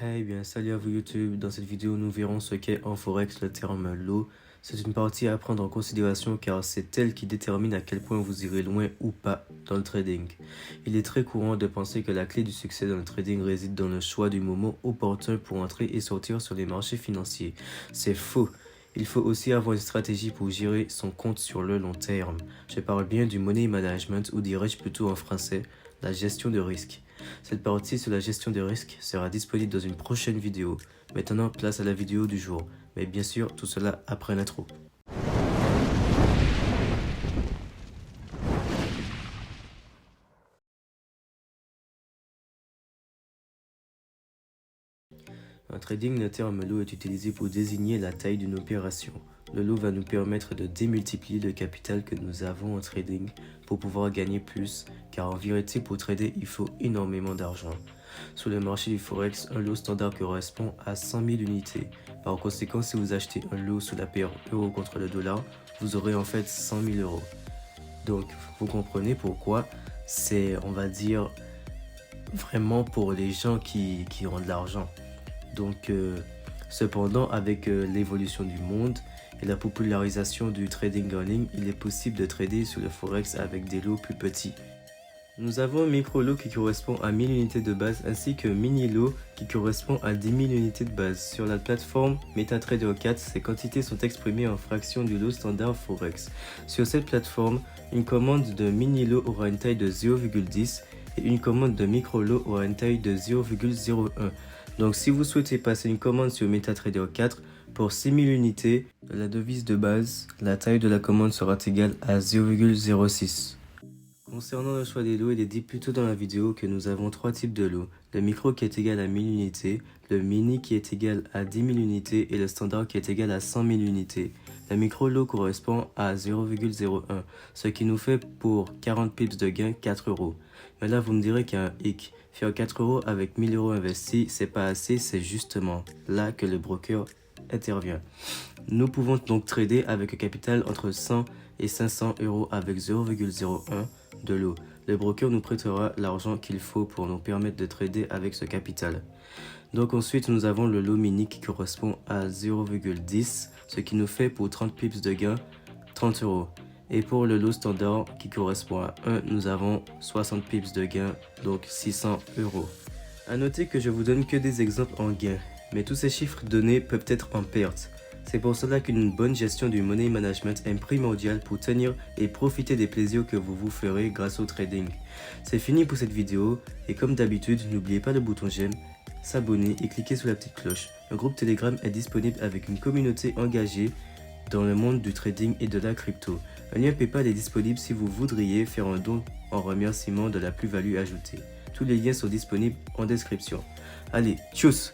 Hey bien, salut à vous YouTube. Dans cette vidéo, nous verrons ce qu'est en Forex le terme lot. C'est une partie à prendre en considération car c'est elle qui détermine à quel point vous irez loin ou pas dans le trading. Il est très courant de penser que la clé du succès dans le trading réside dans le choix du moment opportun pour entrer et sortir sur les marchés financiers. C'est faux. Il faut aussi avoir une stratégie pour gérer son compte sur le long terme. Je parle bien du money management ou dirais-je plutôt en français, la gestion de risque. Cette partie sur la gestion des risques sera disponible dans une prochaine vidéo. Maintenant, place à la vidéo du jour. Mais bien sûr, tout cela après l'intro. En trading, le terme lot est utilisé pour désigner la taille d'une opération. Le lot va nous permettre de démultiplier le capital que nous avons en trading pour pouvoir gagner plus, car en vérité, pour trader, il faut énormément d'argent. Sur le marché du Forex, un lot standard correspond à 100 000 unités. Par conséquent, si vous achetez un lot sous la paire euro contre le dollar, vous aurez en fait 100 000 euros. Donc, vous comprenez pourquoi c'est, on va dire, vraiment pour les gens qui ont de l'argent. Donc, cependant, avec l'évolution du monde et la popularisation du trading en ligne, il est possible de trader sur le Forex avec des lots plus petits. Nous avons un micro-lot qui correspond à 1000 unités de base ainsi qu'un mini-lot qui correspond à 10 000 unités de base. Sur la plateforme MetaTrader 4, ces quantités sont exprimées en fractions du lot standard Forex. Sur cette plateforme, une commande de mini-lot aura une taille de 0,10 et une commande de micro-lot aura une taille de 0,01. Donc si vous souhaitez passer une commande sur MetaTrader 4 pour 6000 unités de la devise de base, la taille de la commande sera égale à 0,06. Concernant le choix des lots, il est dit plus tôt dans la vidéo que nous avons trois types de lots. Le micro qui est égal à 1000 unités, le mini qui est égal à 10 000 unités et le standard qui est égal à 100 000 unités. Le micro lot correspond à 0,01, ce qui nous fait pour 40 pips de gain 4 euros. Mais là vous me direz qu'il y a un hic. Faire 4 euros avec 1000 euros investis, c'est pas assez, c'est justement là que le broker intervient. Nous pouvons donc trader avec un capital entre 100 et 500 euros avec 0,01 de lot. Le broker nous prêtera l'argent qu'il faut pour nous permettre de trader avec ce capital. Donc ensuite nous avons le lot mini qui correspond à 0,10, ce qui nous fait pour 30 pips de gain 30 euros. Et pour le lot standard qui correspond à 1, nous avons 60 pips de gain, donc 600 euros. A noter que je vous donne que des exemples en gain, mais tous ces chiffres donnés peuvent être en perte. C'est pour cela qu'une bonne gestion du money management est primordiale pour tenir et profiter des plaisirs que vous vous ferez grâce au trading. C'est fini pour cette vidéo et comme d'habitude, n'oubliez pas le bouton j'aime, s'abonner et cliquer sur la petite cloche. Un groupe Telegram est disponible avec une communauté engagée dans le monde du trading et de la crypto. Un lien PayPal est disponible si vous voudriez faire un don en remerciement de la plus-value ajoutée. Tous les liens sont disponibles en description. Allez, tchuss!